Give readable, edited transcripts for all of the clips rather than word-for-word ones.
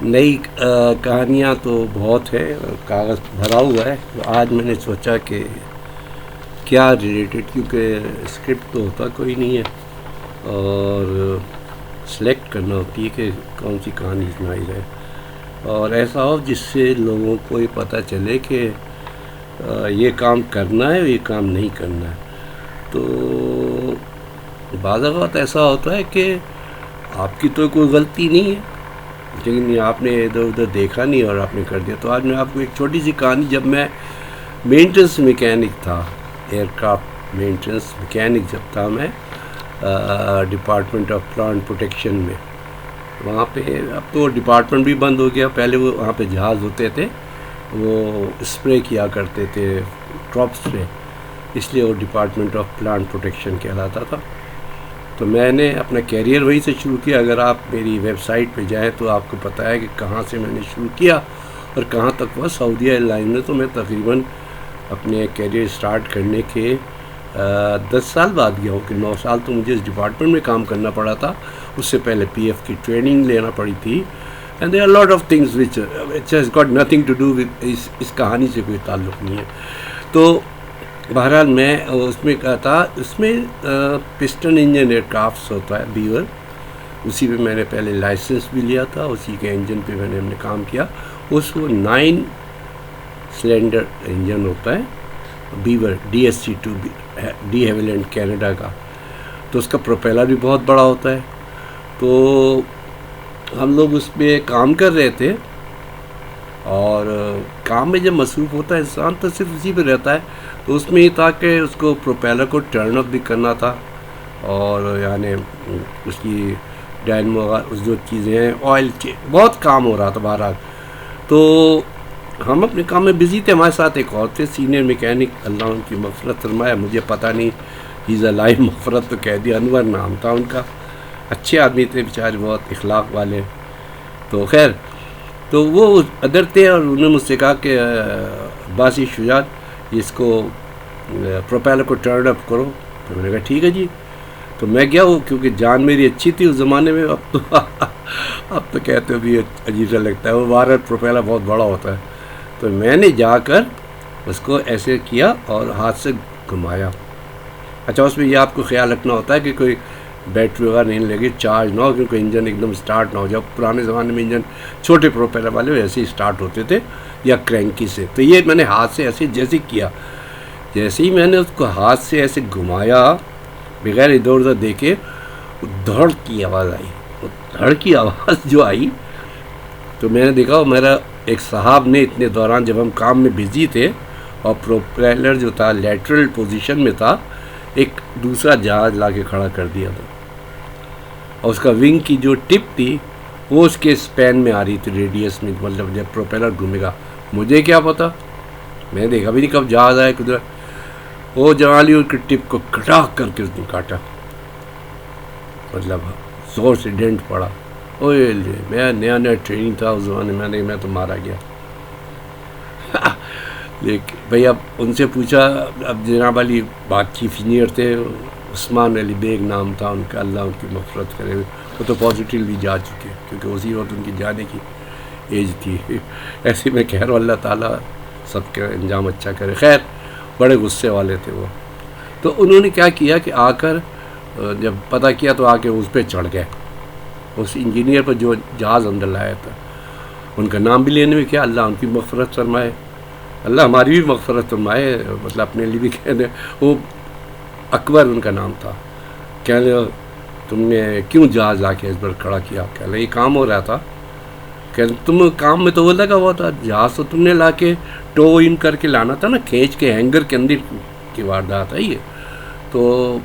نئی کہانیاں تو بہت ہے، کاغذ بھرا ہوا ہے. تو آج میں نے سوچا کہ کیا ریلیٹڈ، کیونکہ اسکرپٹ تو ہوتا کوئی نہیں ہے اور سلیکٹ کرنا ہوتی ہے کہ کون سی کہانی سنائی جائے، اور ایسا ہو جس سے لوگوں کو یہ پتہ چلے کہ یہ کام کرنا ہے، یہ کام نہیں کرنا ہے. تو بعض اوقات ایسا ہوتا ہے کہ آپ کی تو کوئی غلطی نہیں ہے، لیکن آپ نے ادھر ادھر دیکھا نہیں اور آپ نے کر دیا. تو آج میں آپ کو ایک چھوٹی سی کہانی، جب میں مینٹنس میکینک تھا، ایئر کرافٹ مینٹنس میکینک جب تھا میں ڈپارٹمنٹ آف پلانٹ پروٹیکشن میں، وہاں پہ اب تو ڈپارٹمنٹ بھی بند ہو گیا. پہلے وہ وہاں پہ جہاز ہوتے تھے، وہ اسپرے کیا کرتے تھے کراپس پہ، اس لیے وہ ڈپارٹمنٹ آف پلانٹ پروٹیکشن کہلاتا تھا. تو میں نے اپنا کیریئر وہیں سے شروع کیا. اگر آپ میری ویب سائٹ پہ جائیں تو آپ کو پتہ ہے کہ کہاں سے میں نے شروع کیا اور کہاں تک ہوا. سعودیہ ایئر لائن میں تو میں تقریباً اپنے کیریئر سٹارٹ کرنے کے 10 سال بعد گیا ہوں، کہ 9 سال تو مجھے اس ڈپارٹمنٹ میں کام کرنا پڑا تھا. اس سے پہلے پی ایف کی ٹریننگ لینا پڑی تھی. And there are lot of things which has got nothing to do with اس کہانی سے کوئی تعلق نہیں ہے. تو بہرحال میں اس میں کہا تھا، اس میں پسٹن انجن ایئر کرافٹس ہوتا ہے بیور، اسی پہ میں نے پہلے لائسنس بھی لیا تھا، اسی کے انجن پہ میں نے کام کیا. اس کو 9 سلنڈر انجن ہوتا ہے بیور DSC-2 ڈی ہیولینڈ کینیڈا کا. تو اس کا پروپیلر بھی بہت بڑا ہوتا ہے. تو ہم لوگ اس پہ کام کر رہے تھے، اور کام میں جب مصروف ہوتا ہے انسان تو صرف اسی پہ رہتا ہے. تو اس میں یہ تھا کہ اس کو پروپیلر کو ٹرن اپ بھی کرنا تھا، اور یعنی اس کی ڈائنمو جو چیزیں ہیں آئل کے بہت کام ہو رہا تھا. بہرحال تو ہم اپنے کام میں بزی تھے. ہمارے ساتھ ایک اور تھے سینئر میکینک، اللہ ان کی مغفرت فرمائے، مجھے پتہ نہیں ہیز اے لائف، مغفرت تو کہہ دیا. انور نام تھا ان کا، اچھے آدمی تھے بیچارے، بہت اخلاق والے. تو خیر، تو وہ ادھر تھے اور انہوں نے مجھ سے کہا کہ باسی شجاعت، اس کو پروپیلر کو ٹرن اپ کرو. تو میں نے کہا ٹھیک ہے جی. تو میں گیا، وہ کیونکہ جان میری اچھی تھی اس زمانے میں، اب تو کہتے ہو بھی عجیب سا لگتا ہے، وہ بارہ پروپیلر بہت بڑا ہوتا ہے. تو میں نے جا کر اس کو ایسے کیا اور ہاتھ سے گھمایا. اچھا، اس میں یہ آپ کو خیال رکھنا ہوتا ہے کہ کوئی بیٹری وغیرہ نہیں لگے، چارج نہ ہو، کیونکہ انجن ایک دم سٹارٹ نہ ہو جائے. پرانے زمانے میں انجن چھوٹے پروپیلر والے ویسے ہی سٹارٹ ہوتے تھے یا کرینکی سے. تو یہ میں نے ہاتھ سے ایسے جیسے کیا، جیسے ہی میں نے اس کو ہاتھ سے ایسے گھمایا بغیر ادھر ادھر دیکھے، دھڑ کی آواز آئی. دھڑ کی آواز جو آئی تو میں نے دیکھا، میرا ایک صاحب نے اتنے دوران جب ہم کام میں بزی تھے اور پروپیلر جو تھا لیٹرل پوزیشن میں تھا، ایک دوسرا جہاز لا کے کھڑا کر دیا تھا، اور اس کا ونگ کی جو ٹپ تھی وہ اس کے اسپین میں آ رہی تھی، ریڈیس میں، مطلب جب پروپیلر گھومے گا. مجھے کیا پتا، میں نے دیکھا بھی نہیں کب جہاز آیا کدھر. وہ جوالی اس کی ٹپ کو کٹاک کر کے اس نے کاٹا، مطلب زور سے ڈینٹ پڑا. اوے میں نیا ٹریننگ تھا اس زمانے میں تو مارا گیا. لیکن بھئی اب ان سے پوچھا، اب جناب علی بات چیف انجینئر تھے، عثمان علی بیگ نام تھا ان کا، اللہ ان کی مغفرت کرے. وہ تو پازیٹیو بھی جا چکے کیونکہ اسی وقت ان کی جانے کی ایج تھی. ایسے میں کہہ رہا ہوں اللہ تعالیٰ سب کے انجام اچھا کرے. خیر، بڑے غصے والے تھے وہ. تو انہوں نے کیا کیا کہ آ کر جب پتہ کیا تو آ کے اس پہ چڑھ گئے، اس انجینئر پر جو جہاز اندر لایا تھا. ان کا نام بھی لینے میں کیا، اللہ ان کی مغفرت فرمائے، اللہ ہماری بھی مغفرت فرمائے، مطلب اپنے لیے بھی کہنے. وہ اکبر ان کا نام تھا. کہنے تم نے کیوں جہاز لا کے اس پر کھڑا کیا؟ کہنے یہ کام ہو رہا تھا. کہ تم کام میں تو وہ لگا ہوا تھا، جہاز تو تم نے لا کے ٹو ان کر کے لانا تھا نا، کھینچ کے ہینگر کے اندر کی واردات ہے یہ. تو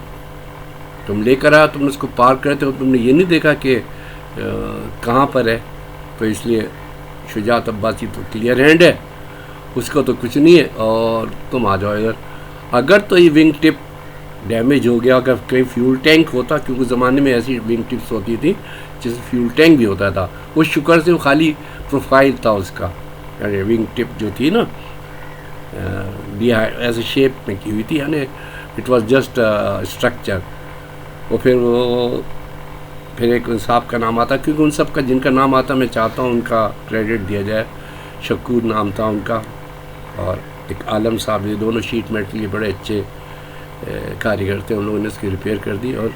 تم لے کر آیا، تم نے اس کو پار کرتے ہو، تم نے یہ نہیں دیکھا کہ کہاں پر ہے. تو اس لیے شجاعت عباسی تو کلیئر ہینڈ ہے، اس کو تو کچھ نہیں ہے، اور تم آ جاؤ ادھر. اگر تو یہ ونگ ٹپ ڈیمیج ہو گیا، اگر کہیں فیول ٹینک ہوتا، کیونکہ زمانے میں ایسی ونگ ٹپس ہوتی تھی جس میں فیول ٹینک بھی ہوتا تھا، اس شکر سے وہ خالی پروفائل تھا اس کا، یعنی ونگ ٹپ جو تھی نا ایسے شیپ میں کی ہوئی تھی، یعنی اٹ واز جسٹ اسٹرکچر. اور پھر وہ پھر ایک ان صاحب کا نام آتا، کیونکہ ان سب کا جن کا نام آتا میں چاہتا ہوں ان کا کریڈٹ دیا جائے. شکور نام تھا ان کا، اور ایک عالم صاحب، یہ دونوں شیٹ میٹل کے بڑے اچھے کاریگر تھے. ان لوگوں نے اس کی ریپیئر کر دی اور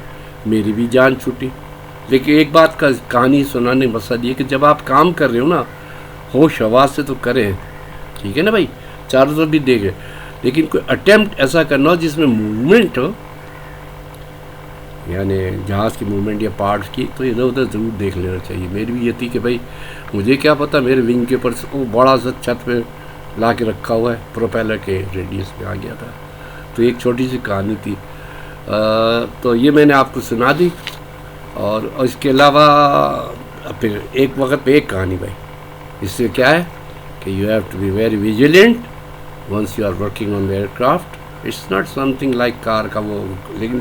میری بھی جان چھوٹی. لیکن ایک بات کا کہانی سنانے مقصد یہ کہ جب آپ کام کر رہے ہو نا، ہوش حواس سے تو کریں، ٹھیک ہے نا بھائی، چاروں طرف بھی دیکھیں، لیکن کوئی اٹیمپٹ ایسا کرنا ہو جس میں موومنٹ ہو، یعنی جہاز کی موومنٹ یا پارٹس کی، تو ادھر ادھر ضرور دیکھ لینا چاہیے. میری بھی یہ تھی کہ بھائی مجھے کیا پتہ میرے ونگ کے اوپر وہ بڑا سا چھت پہ لا کے رکھا ہوا ہے، پروپیلر کے ریڈیس پہ آ گیا تھا. تو ایک چھوٹی سی کہانی تھی، تو یہ میں نے آپ کو سنا دی. اور اس کے علاوہ پھر ایک وقت پہ ایک کہانی بھائی، اس سے کیا ہے کہ you have to be very vigilant once you are working on aircraft. It's not something like car کا وہ، لیکن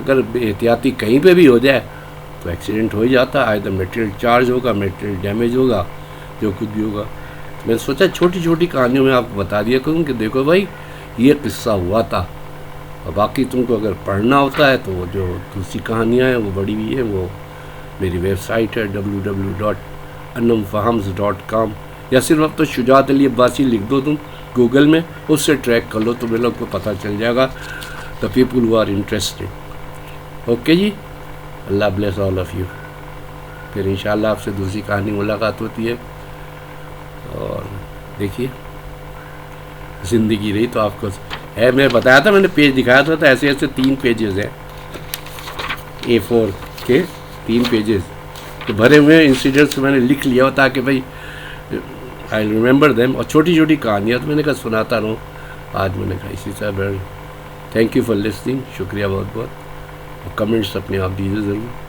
اگر بے احتیاطی کہیں پہ بھی ہو جائے تو ایکسیڈنٹ ہو ہی جاتا ہے. ایدر میٹیریل چارج ہوگا، میٹیریل ڈیمیج ہوگا، جو کچھ بھی ہوگا. میں نے سوچا چھوٹی چھوٹی کہانیوں میں آپ کو بتا دیا کروں کہ دیکھو بھائی یہ قصہ ہوا تھا. اور باقی تم کو اگر پڑھنا ہوتا ہے تو وہ جو دوسری کہانیاں ہیں وہ بڑی ہوئی ہیں، وہ میری ویب سائٹ ہے www.anumfahams.com، یا صرف اب تو شجاعت علی عباسی لکھ دو تم گوگل میں، اس سے ٹریک کر لو، تمہیں لوگ کو پتہ چل جائے گا. The people who are interested. Okay جی، اللہ بلیس آل آف یو. پھر انشاءاللہ آپ سے دوسری کہانی ملاقات ہوتی ہے. اور دیکھیے زندگی رہی تو آپ کو ہے، میں بتایا تھا، میں نے پیج دکھایا تھا، ایسے ایسے 3 پیجز ہیں A4 کے 3 پیجز تو بھرے ہوئے انسیڈنٹس میں نے لکھ لیا ہو تاکہ بھائی آئی ریممبر دیم. اور چھوٹی چھوٹی کہانیاں تو میں نے کہا سناتا رہوں. آج میں نے کہا اسی طرح. تھینک یو فار لسننگ، شکریہ بہت بہت. اور کمنٹس اپنے آپ دیجیے ضرور.